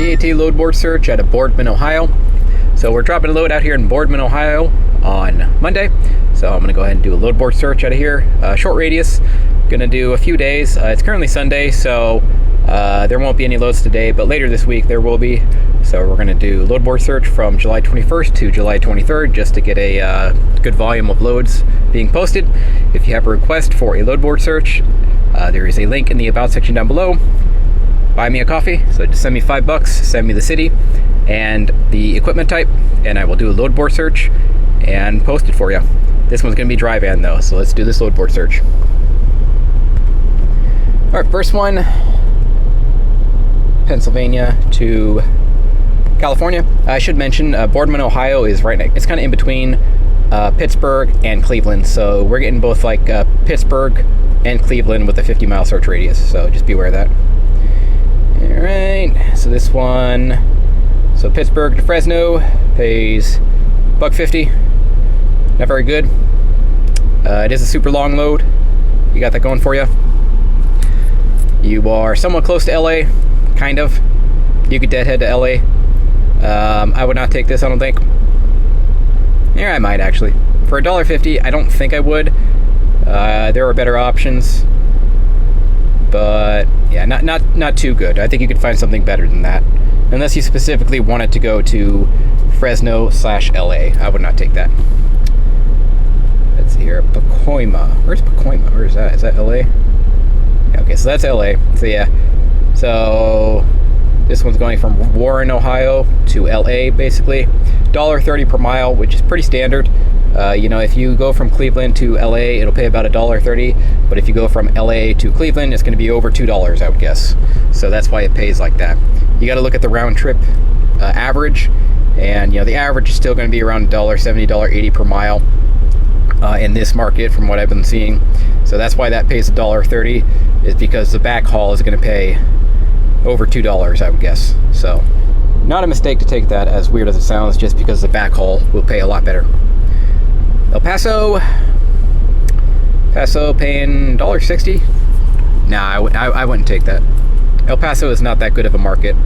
PAT load board search out of Boardman, Ohio. So we're dropping a load out here in Boardman, Ohio on Monday. So I'm going to go ahead and do a load board search out of here. Short radius. Going to do a few days. It's currently Sunday, so there won't be any loads today, but later this week there will be. So we're going to do load board search from July 21st to July 23rd just to get a good volume of loads being posted. If you have a request for a load board search, there is a link in the About section down below. Buy me a coffee, so just send me $5, send me the city and the equipment type, and I will do a load board search and post it for you. This one's going to be dry van though, so let's do this load board search. Alright, first one, Pennsylvania to California. I should mention Boardman, Ohio is right next. It's kind of in between Pittsburgh and Cleveland, so we're getting both like Pittsburgh and Cleveland with a 50-mile search radius, so just be aware of that. Alright, so this one, so Pittsburgh to Fresno pays $1.50. Not very good. It is a super long load. You got that going for you. You are somewhat close to LA, kind of. You could deadhead to LA. I would not take this, I don't think. Yeah, I might actually. For $1.50, I don't think I would. There are better options, but yeah, not too good. I think you could find something better than that, unless you specifically wanted to go to Fresno/LA. I would not take that. Let's see here, Pacoima. Where's Pacoima? Where is that? Is that LA? Yeah, okay, so that's LA. So yeah, so this one's going from Warren, Ohio to LA, basically. $1.30 per mile, which is pretty standard. You know, if you go from Cleveland to LA, it'll pay about $1.30, but if you go from LA to Cleveland, it's going to be over $2, I would guess. So that's why it pays like that. You got to look at the round trip average, and you know the average is still going to be around $1.70, $1.80 per mile in this market, from what I've been seeing. So that's why that pays $1.30, is because the back haul is going to pay over $2, I would guess. So not a mistake to take that, as weird as it sounds, just because the back haul will pay a lot better. El Paso paying $1.60. Nah, I wouldn't take that. El Paso is not that good of a market.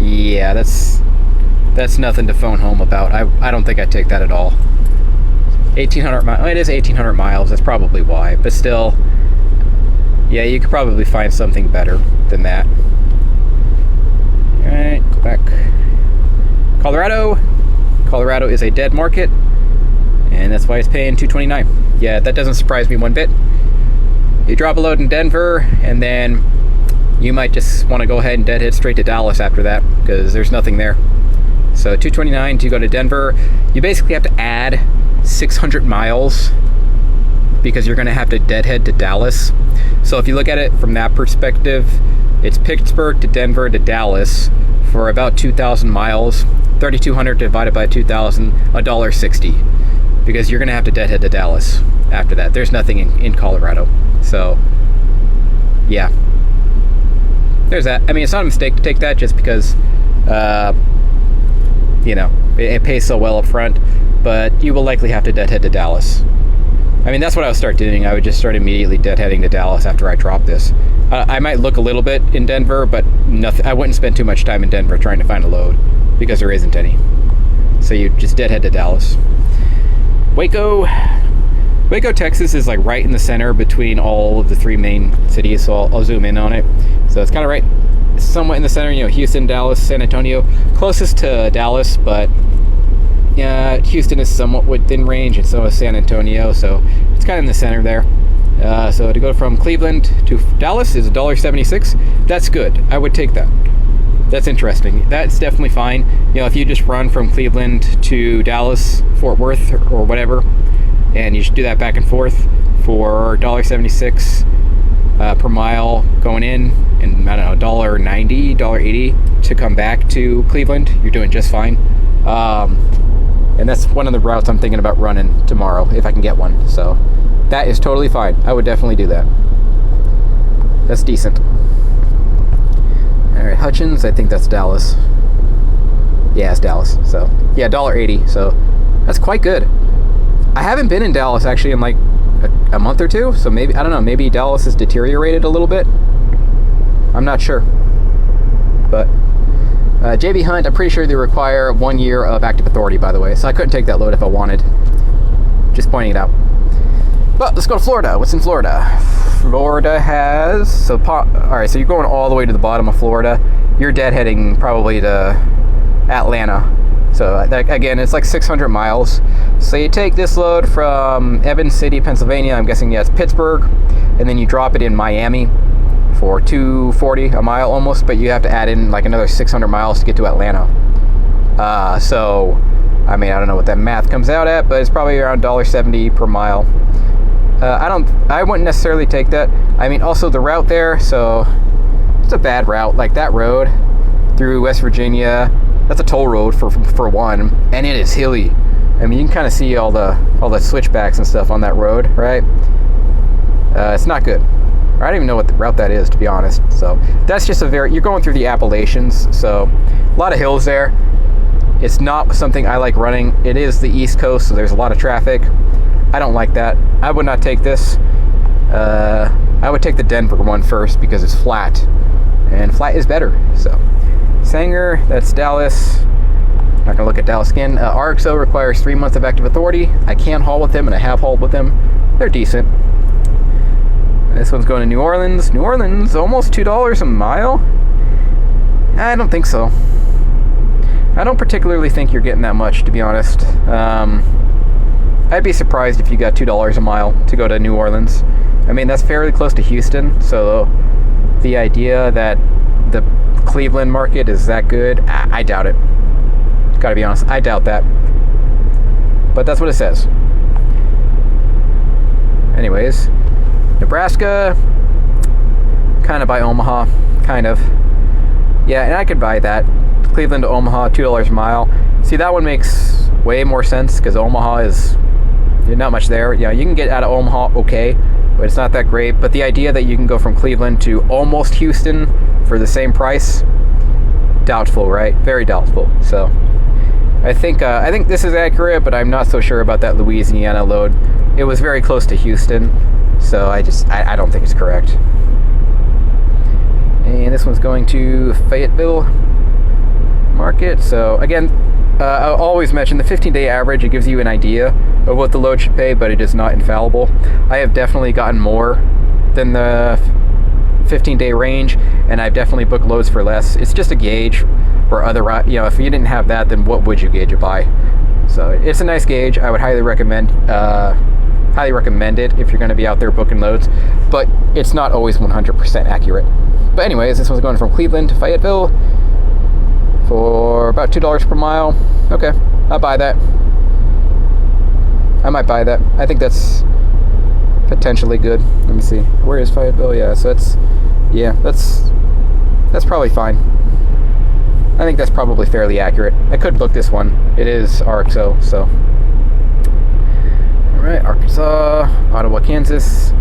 Yeah, that's nothing to phone home about. I don't think I'd take that at all. 1,800 miles. It is 1,800 miles. That's probably why. But still, yeah, you could probably find something better than that. All right, go back. Colorado is a dead market, and that's why it's paying $2.29. Yeah, that doesn't surprise me one bit. You drop a load in Denver, and then you might just want to go ahead and deadhead straight to Dallas after that, because there's nothing there. So $2.29 to go to Denver. You basically have to add 600 miles because you're going to have to deadhead to Dallas. So if you look at it from that perspective, it's Pittsburgh to Denver to Dallas for about 2,000 miles. 3,200 divided by 2,000, $1.60, because you're going to have to deadhead to Dallas after that. There's nothing in Colorado. So yeah, there's that. I mean, it's not a mistake to take that, just because you know, it pays so well up front, but you will likely have to deadhead to Dallas. I mean, that's what I would start doing. I would just start immediately deadheading to Dallas after I drop this. I might look a little bit in Denver, but nothing. I wouldn't spend too much time in Denver trying to find a load, because there isn't any. So you just deadhead to Dallas. Waco, Texas is like right in the center between all of the three main cities, so I'll zoom in on it. So it's kind of right, somewhat in the center, you know, Houston, Dallas, San Antonio. Closest to Dallas, but yeah, Houston is somewhat within range, and so is San Antonio, so it's kind of in the center there. So to go from Cleveland to Dallas is $1.76. That's good. I would take that. That's interesting. That's definitely fine. You know, if you just run from Cleveland to Dallas, Fort Worth, or whatever, and you just do that back and forth for $1.76 per mile going in, and I don't know, $1.90, $1.80 to come back to Cleveland, you're doing just fine. And that's one of the routes I'm thinking about running tomorrow, if I can get one. So that is totally fine. I would definitely do that. That's decent. Alright, Hutchins, I think that's Dallas. Yeah, it's Dallas. So, yeah, $1.80. So, that's quite good. I haven't been in Dallas, actually, in like a month or two. So, maybe, I don't know, maybe Dallas has deteriorated a little bit. I'm not sure. But JB Hunt, I'm pretty sure they require 1 year of active authority, by the way, so I couldn't take that load if I wanted. Just pointing it out. But let's go to Florida. What's in Florida? Florida has... Alright, so you're going all the way to the bottom of Florida. You're deadheading probably to Atlanta. So, again, it's like 600 miles. So you take this load from Evans City, Pennsylvania. I'm guessing, yeah, it's Pittsburgh. And then you drop it in Miami for $240 a mile almost. But you have to add in like another 600 miles to get to Atlanta. So, I mean, I don't know what that math comes out at, but it's probably around $1.70 per mile. I wouldn't necessarily take that. I mean, also the route there, so it's a bad route. Like that road through West Virginia, that's a toll road for one, and it is hilly. I mean, you can kind of see all the switchbacks and stuff on that road, right? It's not good. I don't even know what the route that is, to be honest. So that's just you're going through the Appalachians, so a lot of hills there. It's not something I like running. It is the East Coast, so there's a lot of traffic. I don't like that. I would not take this. I would take the Denver one first because it's flat, and flat is better. So Sanger, that's Dallas. Not gonna look at Dallas again. RXO requires 3 months of active authority. I can haul with them, and I have hauled with them. They're decent. This one's going to New Orleans. New Orleans, almost $2 a mile. I don't think so. I don't particularly think you're getting that much, to be honest. I'd be surprised if you got $2 a mile to go to New Orleans. I mean, that's fairly close to Houston, so the idea that the Cleveland market is that good, I doubt it. Gotta be honest, I doubt that. But that's what it says. Anyways, Nebraska, kind of by Omaha, kind of. Yeah, and I could buy that. Cleveland to Omaha, $2 a mile. See, that one makes way more sense because Omaha is not much there. Yeah, you can get out of Omaha okay, but it's not that great. But the idea that you can go from Cleveland to almost Houston for the same price, doubtful, right? Very doubtful. So I think this is accurate, but I'm not so sure about that Louisiana load. It was very close to Houston, so I don't think it's correct. And this one's going to Fayetteville market. So again, I'll always mention the 15-day average. It gives you an idea of what the load should pay, but it is not infallible. I have definitely gotten more than the 15-day range, and I've definitely booked loads for less. It's just a gauge for other, if you didn't have that, then what would you gauge it by? So it's a nice gauge. I would highly recommend it if you're going to be out there booking loads, but it's not always 100% accurate. But anyways, this one's going from Cleveland to Fayetteville for about $2 per mile. Okay, I'll buy that. I might buy that. I think that's potentially good. Let me see. Where is Fayetteville? Yeah, so that's probably fine. I think that's probably fairly accurate. I could book this one. It is RXO, so. Alright, Arkansas, Ottawa, Kansas.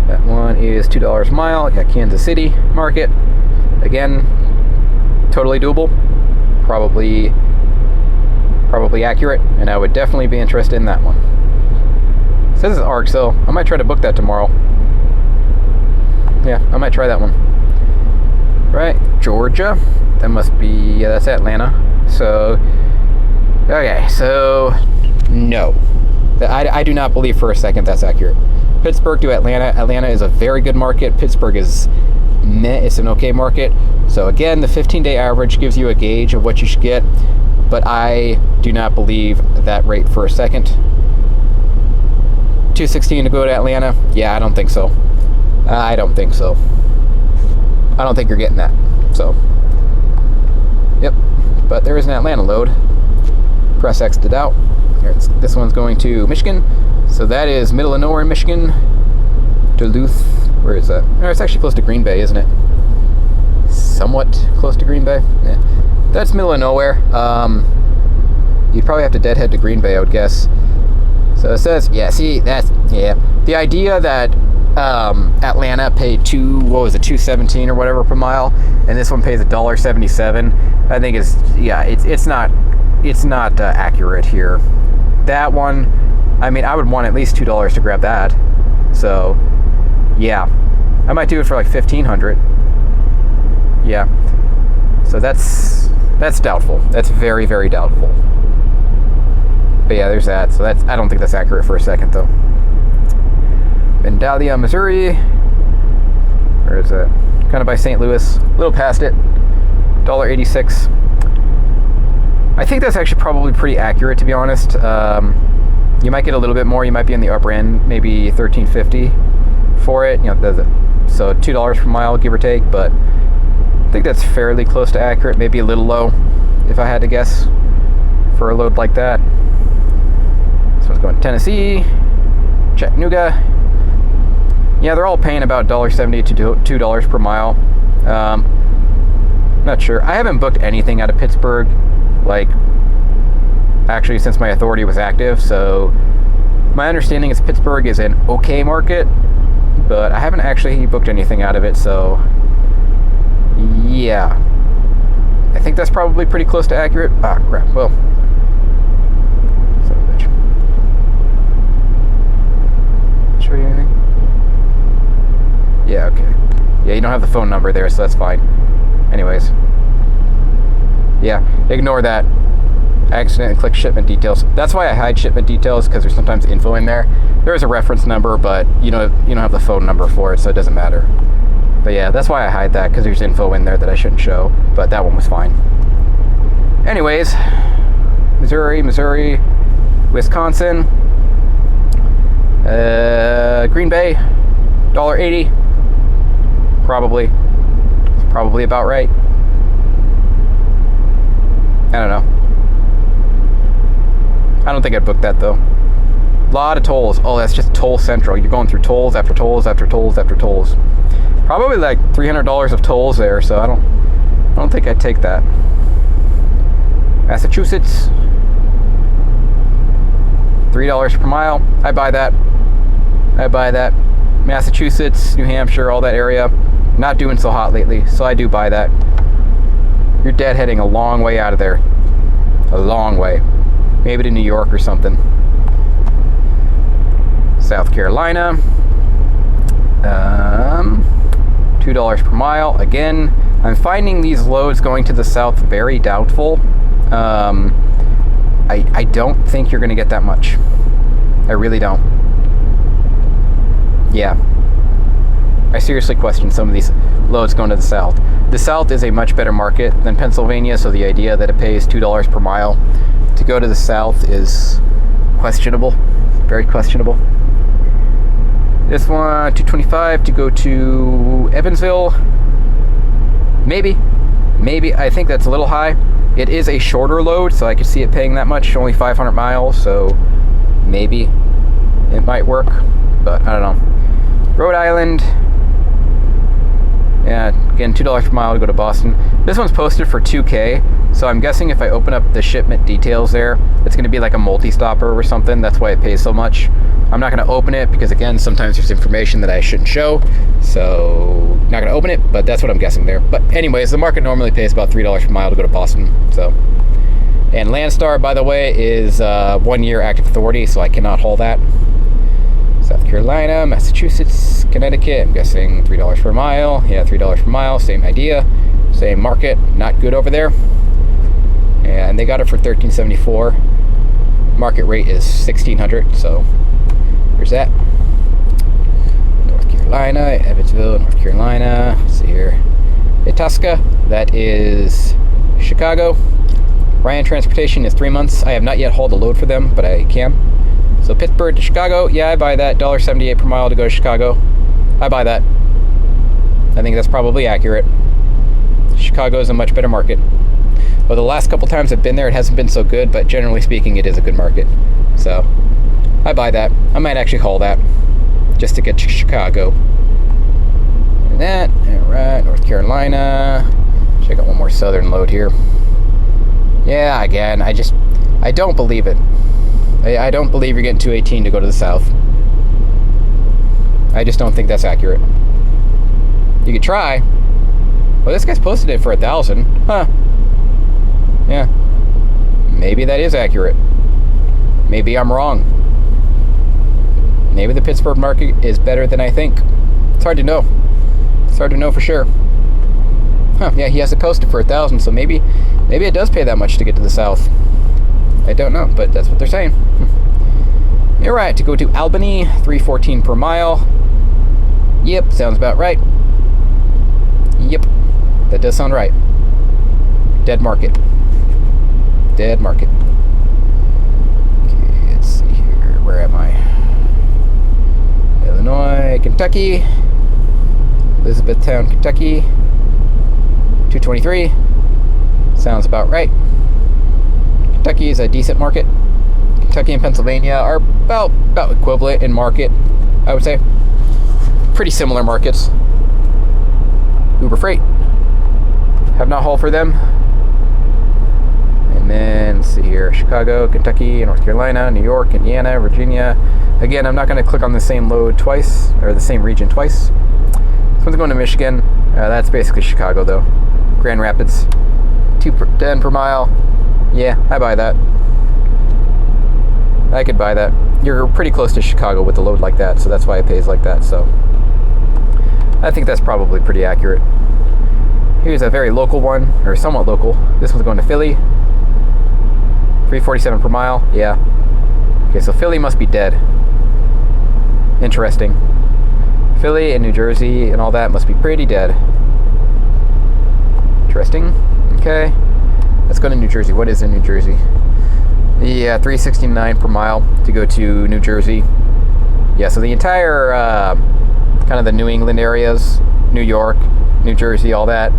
That one is $2 a mile. Yeah, Kansas City market. Again, totally doable. Probably accurate, and I would definitely be interested in that one. It says it's RXO. I might try to book that tomorrow. Yeah, I might try that one. Right, Georgia. That must be, yeah, that's Atlanta. So, okay, so, no. I do not believe for a second that's accurate. Pittsburgh to Atlanta. Atlanta is a very good market. Pittsburgh is meh. It's an okay market. So again, the 15-day average gives you a gauge of what you should get, but I do not believe that rate for a second. $216 to go to Atlanta. Yeah, I don't think so. I don't think so. I don't think you're getting that. So, yep. But there is an Atlanta load. Press X to doubt. Here, this one's going to Michigan. So that is middle of nowhere in Michigan. Duluth. Where is that? Oh, it's actually close to Green Bay, isn't it? Somewhat close to Green Bay. Yeah. That's middle of nowhere. You'd probably have to deadhead to Green Bay, I would guess. So it says, yeah, see, that's, yeah. The idea that Atlanta paid $217 or whatever per mile, and this one pays $1.77, I think is, yeah, it's not accurate here. That one, I mean, I would want at least $2 to grab that. So, Yeah, I might do it for like 1,500. Yeah, so that's doubtful. That's very, very doubtful. But yeah, there's that. So I don't think that's accurate for a second though. Vandalia, Missouri. Where is it? Kind of by St. Louis, a little past it. $1.86. I think that's actually probably pretty accurate, to be honest. You might get a little bit more. You might be in the upper end, maybe $13.50 for it. You know, so $2 per mile, give or take. But I think that's fairly close to accurate. Maybe a little low, if I had to guess, for a load like that. This one's going to Tennessee, Chattanooga. Yeah, they're all paying about $1.70 to $2 per mile. Not sure. I haven't booked anything out of Pittsburgh, like, actually since my authority was active, so my understanding is Pittsburgh is an okay market, but I haven't actually booked anything out of it, so yeah. I think that's probably pretty close to accurate. Ah, crap. Well, son of a bitch. Show you anything? Yeah, okay. Yeah, you don't have the phone number there, so that's fine. Anyways. Yeah, ignore that. I accidentally clicked shipment details. That's why I hide shipment details, because there's sometimes info in there. There is a reference number, but you don't have the phone number for it, so it doesn't matter. But yeah, that's why I hide that, because there's info in there that I shouldn't show. But that one was fine. Anyways, Missouri, Wisconsin, Green Bay, $1.80. Probably about right. I don't know. I don't think I'd book that though. A lot of tolls. Oh, that's just toll central. You're going through tolls after tolls after tolls after tolls. Probably like $300 of tolls there, so I don't think I'd take that. Massachusetts, $3 per mile. I buy that. Massachusetts, New Hampshire, all that area, not doing so hot lately, so I do buy that. You're deadheading a long way out of there. A long way. Maybe to New York or something. South Carolina. $2 per mile. Again, I'm finding these loads going to the south very doubtful. I don't think you're going to get that much. I really don't. Yeah. I seriously question some of these loads going to the south. The south is a much better market than Pennsylvania, so the idea that it pays $2 per mile to go to the south is questionable. Very questionable. This one, $2.25 to go to Evansville. Maybe. I think that's a little high. It is a shorter load, so I could see it paying that much. Only 500 miles, so maybe it might work, but I don't know. Rhode Island. Yeah, again, $2 per mile to go to Boston. This one's posted for $2K, so I'm guessing if I open up the shipment details there, it's going to be like a multi-stopper or something. That's why it pays so much. I'm not going to open it because, again, sometimes there's information that I shouldn't show, so not going to open it, but that's what I'm guessing there. But anyways, the market normally pays about $3 per mile to go to Boston, so. And Landstar, by the way, is 1 year active authority, so I cannot haul that. South Carolina, Massachusetts, Connecticut, I'm guessing $3 per mile. Yeah, $3 per mile, same idea, same market, not good over there. And they got it for $13.74. Market rate is $1,600, so there's that. North Carolina, Evansville, North Carolina. Let's see here. Itasca, that is Chicago. Ryan Transportation is 3 months. I have not yet hauled a load for them, but I can. So Pittsburgh to Chicago, yeah, I buy that. $1.78 per mile to go to Chicago. I buy that. I think that's probably accurate. Chicago is a much better market. Well, the last couple times I've been there, it hasn't been so good, but generally speaking, it is a good market. So I buy that. I might actually haul that just to get to Chicago. And that, all right, North Carolina. Check out one more southern load here. Yeah, again, I don't believe it. I don't believe you're getting 218 to go to the south. I just don't think that's accurate. You could try. Well, this guy's posted it for 1,000. Huh. Yeah. Maybe that is accurate. Maybe I'm wrong. Maybe the Pittsburgh market is better than I think. It's hard to know. It's hard to know for sure. Huh, yeah, he has it posted for 1,000, so maybe it does pay that much to get to the south. I don't know, but that's what they're saying. You're right, to go to Albany, $3.14 per mile. Yep, sounds about right. Yep, that does sound right. Dead market. Dead market. Okay, let's see here. Where am I? Illinois, Kentucky. Elizabethtown, Kentucky. 223. Sounds about right. Kentucky is a decent market. Kentucky and Pennsylvania are about equivalent in market, I would say. Pretty similar markets. Uber Freight. Have not hauled for them. And then, let's see here, Chicago, Kentucky, North Carolina, New York, Indiana, Virginia. Again, I'm not going to click on the same load twice, or the same region twice. This one's going to Michigan. That's basically Chicago, though. Grand Rapids. $2.10 per mile. Yeah, I buy that. I could buy that. You're pretty close to Chicago with a load like that, so that's why it pays like that. So I think that's probably pretty accurate. Here's a very local one, or somewhat local. This one's going to Philly. $3.47 per mile. Yeah. Okay, so Philly must be dead. Interesting. Philly and New Jersey and all that must be pretty dead. Interesting. Okay. Let's go to New Jersey. What is in New Jersey? Yeah, $3.69 per mile to go to New Jersey. Yeah, so the entire kind of the New England areas, New York, New Jersey, all that,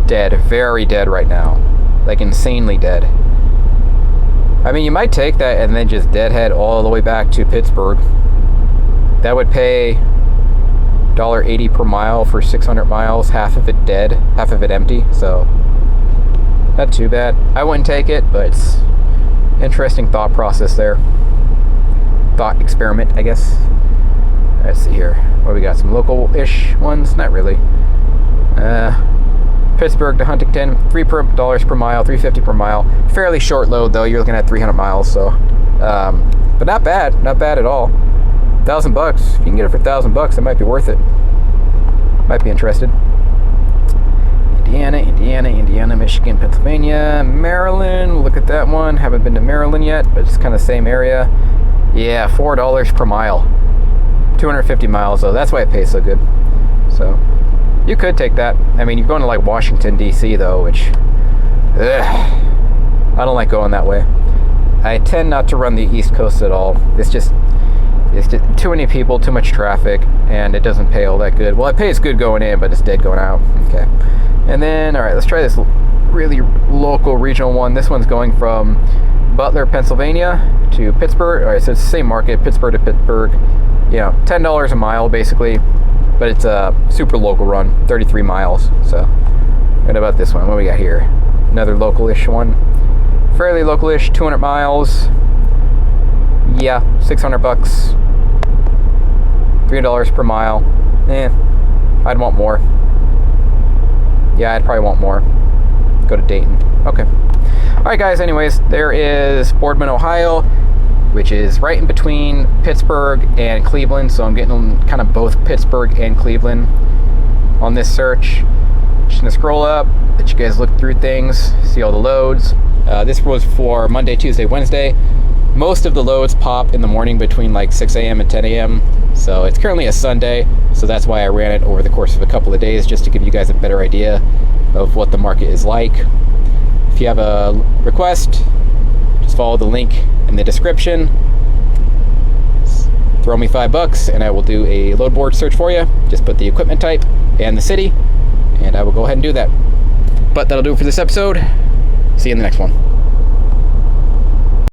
dead. Very dead right now. Like insanely dead. I mean, you might take that and then just deadhead all the way back to Pittsburgh. That would pay $1.80 per mile for 600 miles, half of it dead, half of it empty, so not too bad. I wouldn't take it, but it's interesting thought process there. Thought experiment, I guess. Let's see here. What we got? Some local-ish ones? Not really. Pittsburgh to Huntington, $3 per mile, $3.50 per mile. Fairly short load, though. You're looking at 300 miles, so. But not bad. Not bad at all. $1,000. If you can get it for $1,000, it might be worth it. Might be interested. Indiana, Michigan, Pennsylvania, Maryland. Look at that one. Haven't been to Maryland yet, but it's kind of the same area. Yeah, $4 per mile. 250 miles, though. That's why it pays so good. So, you could take that. I mean, you're going to like Washington, D.C., though, which, I don't like going that way. I tend not to run the East Coast at all. It's just too many people, too much traffic, and it doesn't pay all that good. Well, it pays good going in, but it's dead going out. Okay. And then, all right, let's try this really local regional one. This one's going from Butler, Pennsylvania to Pittsburgh. All right, so it's the same market, Pittsburgh to Pittsburgh. You know, $10 a mile basically, but it's a super local run, 33 miles. So, what about this one? What do we got here? Another local-ish one. Fairly local-ish, 200 miles. Yeah, $600. $3 per mile. I'd want more. Yeah, I'd probably want more. Go to Dayton. Okay. All right, guys. Anyways, there is Boardman, Ohio, which is right in between Pittsburgh and Cleveland. So I'm getting kind of both Pittsburgh and Cleveland on this search. Just gonna scroll up, let you guys look through things, see all the loads. This was for Monday, Tuesday, Wednesday. Most of the loads pop in the morning between like 6 a.m. and 10 a.m. So it's currently a Sunday, so that's why I ran it over the course of a couple of days, just to give you guys a better idea of what the market is like. If you have a request, just follow the link in the description. Throw me $5 and I will do a load board search for you. Just put the equipment type and the city, and I will go ahead and do that. But that'll do it for this episode. See you in the next one.